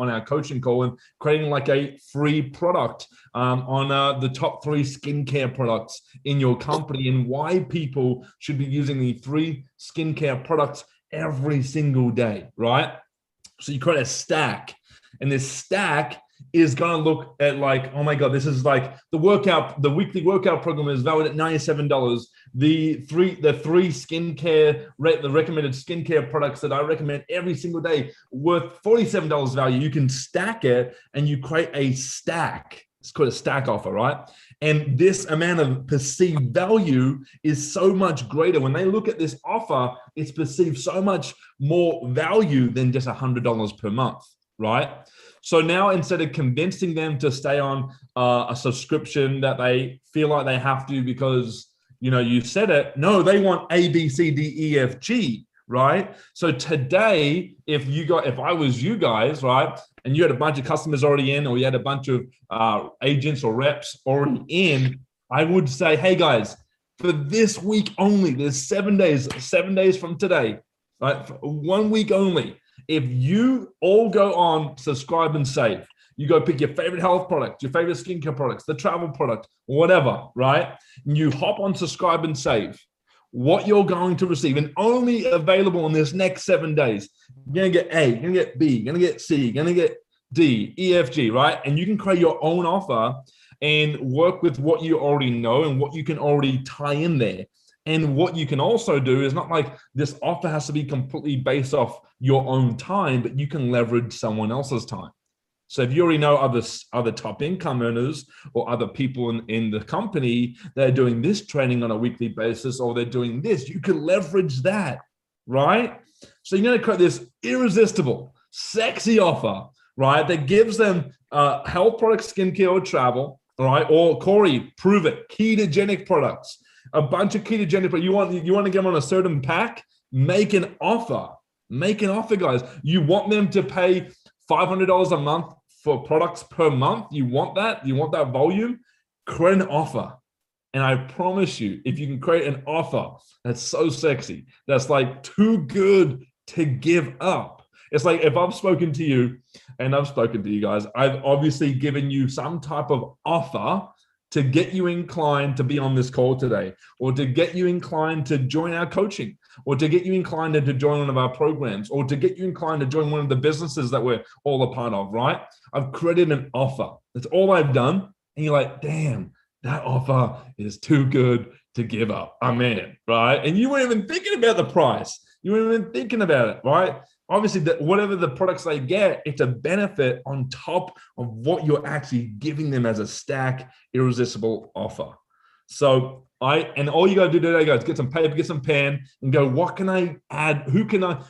our coaching call, and creating like a free product on the top 3 skincare products in your company, and why people should be using the 3 skincare products every single day, right? So you create a stack, and this stack is going to look at like, oh my God, this is like the weekly workout program is valued at $97. The three skincare, the recommended skincare products that I recommend every single day, worth $47 value. You can stack it, and you create a stack. It's called a stack offer, right? And this amount of perceived value is so much greater. When they look at this offer, it's perceived so much more value than just $100 per month, right? So now, instead of convincing them to stay on a subscription that they feel like they have to because, you said it, no, they want A, B, C, D, E, F, G, right? So today, if I was you guys, right, and you had a bunch of customers already in, or you had a bunch of agents or reps already in, I would say, hey guys, for this week only, there's 7 days from today, right? For 1 week only. If you all go on subscribe and save, you go pick your favorite health product, your favorite skincare products, the travel product, whatever, right? And you hop on subscribe and save. What you're going to receive, and only available in this next 7 days, you're going to get A, you're going to get B, you're going to get C, you're going to get D, E, F, G, right? And you can create your own offer and work with what you already know and what you can already tie in there. And what you can also do is not like this offer has to be completely based off your own time, but you can leverage someone else's time. So if you already know other top income earners or other people in the company that are doing this training on a weekly basis, or they're doing this, you can leverage that, right? So you're going to create this irresistible, sexy offer, right? That gives them health products, skincare, or travel, right? Or Corey, prove it, ketogenic products, a bunch of ketogenic, but you want to get them on a certain pack, make an offer, guys. You want them to pay $500 a month for products per month. You want that volume, create an offer. And I promise you, if you can create an offer that's so sexy, that's like too good to give up. It's like if I've spoken to you and I've spoken to you guys, I've obviously given you some type of offer to get you inclined to be on this call today, or to get you inclined to join our coaching, or to get you inclined to join one of our programs, or to get you inclined to join one of the businesses that we're all a part of, right? I've created an offer. That's all I've done. And you're like, damn, that offer is too good to give up. I'm in, right? And you weren't even thinking about the price. You weren't even thinking about it, right? Obviously, whatever the products they get, it's a benefit on top of what you're actually giving them as a stack, irresistible offer. So all you got to do today, guys, get some paper, get some pen, and go, what can I add?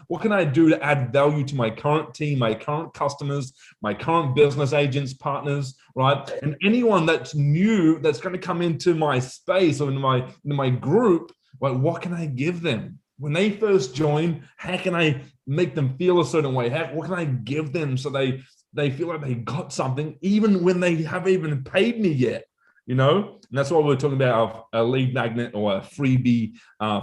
What can I do to add value to my current team, my current customers, my current business agents, partners, right? And anyone that's new, that's going to come into my space or into my group, like, what can I give them? When they first join, how can I make them feel a certain way? What can I give them so they feel like they got something, even when they haven't even paid me yet? And that's why we're talking about a lead magnet or a freebie,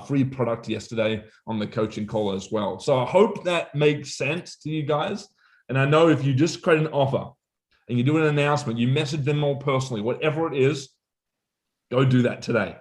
free product yesterday on the coaching call as well. So I hope that makes sense to you guys. And I know if you just create an offer and you do an announcement, you message them all personally, whatever it is, go do that today.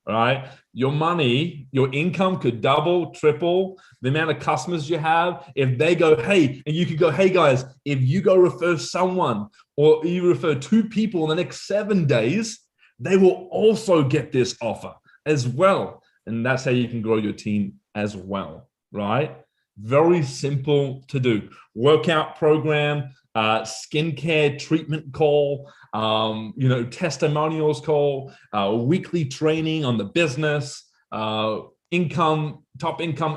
All right. Your money, your income could double, triple the amount of customers you have. If they go, hey, and you could go, hey guys, if you go refer someone or you refer 2 people in the next 7 days, they will also get this offer as well. And that's how you can grow your team as well. Right. Very simple to do. Workout program, skincare treatment call, testimonials call, weekly training on the business, top income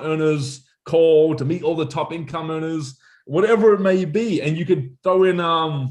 earners call to meet all the top income earners, whatever it may be. And you could throw in, a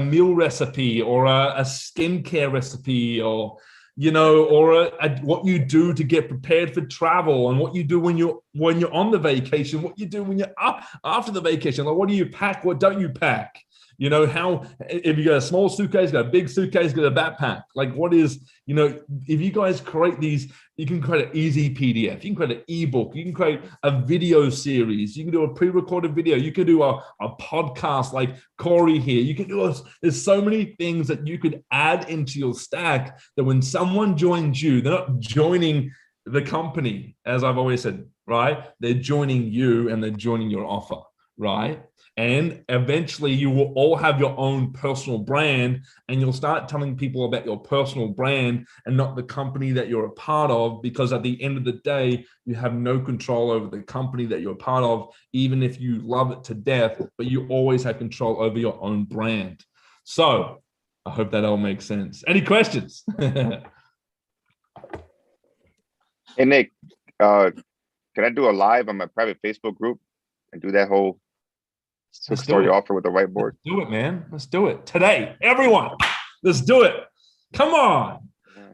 meal recipe or a skincare recipe, or what you do to get prepared for travel, and what you do when you're on the vacation, what you do when you're up after the vacation. Like, what do you pack? What don't you pack? If you got a small suitcase, got a big suitcase, got a backpack, like what is, if you guys create these, you can create an easy PDF, you can create an ebook, you can create a video series, you can do a pre-recorded video, you can do a podcast like Corey here, you can do there's so many things that you could add into your stack that when someone joins you, they're not joining the company, as I've always said, right? They're joining you and they're joining your offer, right? And eventually you will all have your own personal brand, and you'll start telling people about your personal brand and not the company that you're a part of, because at the end of the day, you have no control over the company that you're a part of, even if you love it to death, but you always have control over your own brand. So I hope that all makes sense. Any questions? Hey, Nick, can I do a live on my private Facebook group and do that whole story offer with the whiteboard? Let's do it, man. Let's do it today. Everyone, let's do it. Come on.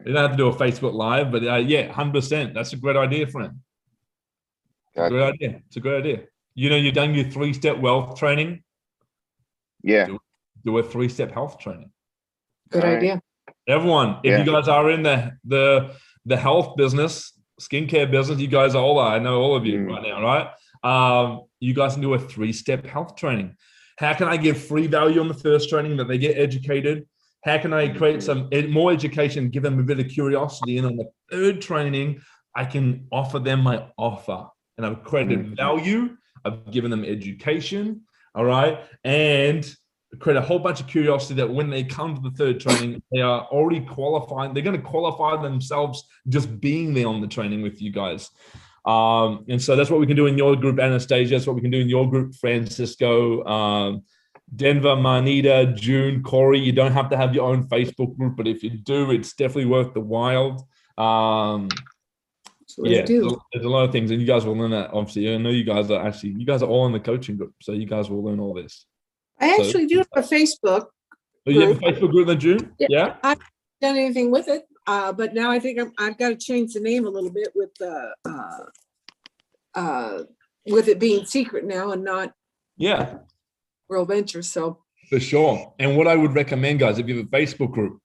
You don't have to do a Facebook Live, but 100%. That's a great idea, friend. It's a great idea. It's a great idea. You've done your 3-step wealth training. Yeah. Do a 3-step health training. Good idea. Everyone, if you guys are in the health business, skincare business. You guys all are. I know all of you right now, right? You guys can do a 3-step health training. How can I give free value on the first training that they get educated? How can I create some more education, give them a bit of curiosity? And on the third training, I can offer them my offer. And I've created value. I've given them education. All right. And create a whole bunch of curiosity that when they come to the third training, they are already qualified. They're going to qualify themselves just being there on the training with you guys. And so that's what we can do in your group, Anastasia. That's what we can do in your group, Francisco, Denver, Marnita, June, Corey. You don't have to have your own Facebook group, but if you do, it's definitely worth the while. There's a lot of things, and you guys will learn that. Obviously, I know you guys are all in the coaching group, so you guys will learn all this. I actually do have a Facebook. Oh, you have a Facebook group in June? Yeah. I haven't done anything with it, but now I think I've got to change the name a little bit with it being secret now and not Real Venture. So for sure. And what I would recommend, guys, if you have a Facebook group,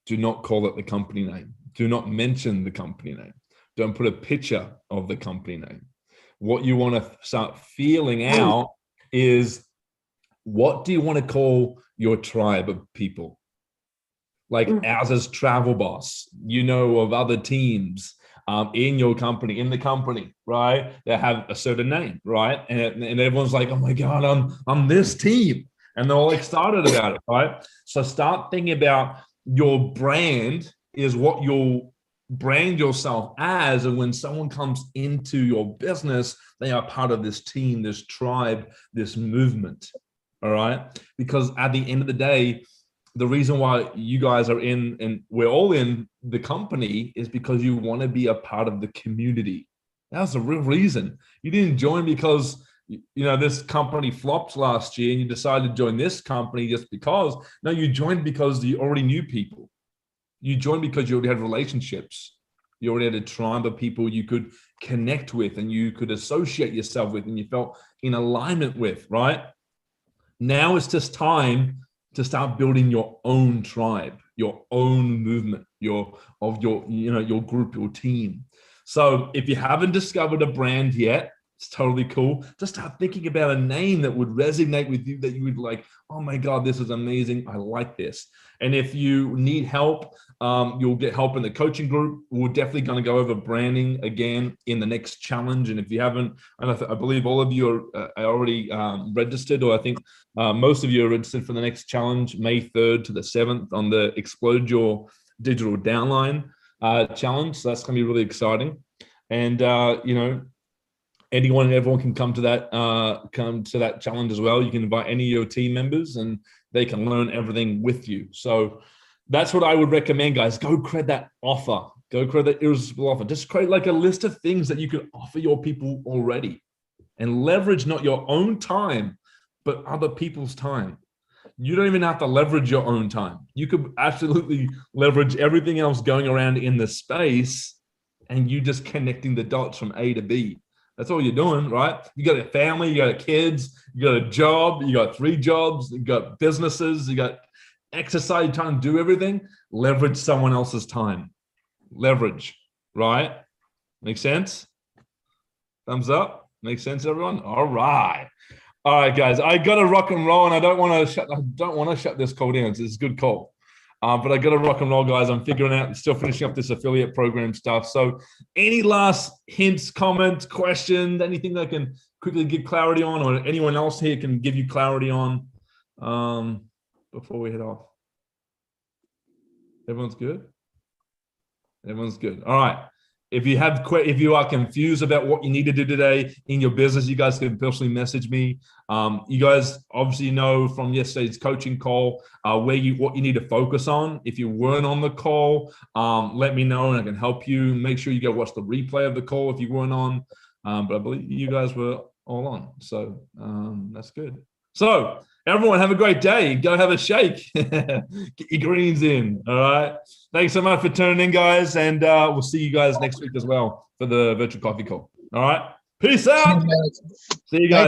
do not call it the company name. Do not mention the company name. Don't put a picture of the company name. What you want to start feeling out is, what do you want to call your tribe of people? Like ours is TravelBoss, of other teams in your company, in the company, right? That have a certain name, right? And everyone's like, oh my God, I'm this team. And they're all excited about it, right? So start thinking about your brand is what you'll brand yourself as. And when someone comes into your business, they are part of this team, this tribe, this movement. All right. Because at the end of the day, the reason why you guys are in and we're all in the company is because you want to be a part of the community. That's the real reason. You didn't join because, this company flopped last year and you decided to join this company just because. No, you joined because you already knew people. You joined because you already had relationships. You already had a tribe of people you could connect with and you could associate yourself with and you felt in alignment with, right? Now it's just time to start building your own tribe, your own movement, your group, your team. So if you haven't discovered a brand yet, it's totally cool. Just start thinking about a name that would resonate with you, that you would like, oh my God, this is amazing. I like this. And if you need help, you'll get help in the coaching group. We're definitely going to go over branding again in the next challenge. And if you haven't, and I believe all of you are already registered, or I think most of you are registered for the next challenge, May 3rd to the 7th on the Explode Your Digital Downline challenge. So that's going to be really exciting. And, anyone and everyone can come to that challenge as well. You can invite any of your team members and they can learn everything with you. So that's what I would recommend, guys. Go create that offer. Go create that irresistible offer. Just create like a list of things that you could offer your people already and leverage not your own time, but other people's time. You don't even have to leverage your own time. You could absolutely leverage everything else going around in the space and you just connecting the dots from A to B. That's all you're doing, right? You got a family, you got kids, you got a job, you got 3 jobs, you got businesses, you got exercise, you're trying to do everything. Leverage someone else's time. Leverage, right? Make sense? Thumbs up? Make sense, everyone? All right. All right, guys. I got to rock and roll, and I don't want to shut this call down. It's a good call. But I got to rock and roll, guys. I'm figuring out, still finishing up this affiliate program stuff. So any last hints, comments, questions, anything that I can quickly give clarity on, or anyone else here can give you clarity on before we head off? Everyone's good? Everyone's good. All right. If you are confused about what you need to do today in your business, you guys can personally message me. You guys obviously know from yesterday's coaching call what you need to focus on. If you weren't on the call, let me know and I can help you. Make sure you go watch the replay of the call if you weren't on. But I believe you guys were all on. So that's good. So everyone, have a great day. Go have a shake. Get your greens in. All right. Thanks so much for tuning in, guys. And we'll see you guys next week as well for the virtual coffee call. All right. Peace out. See you guys.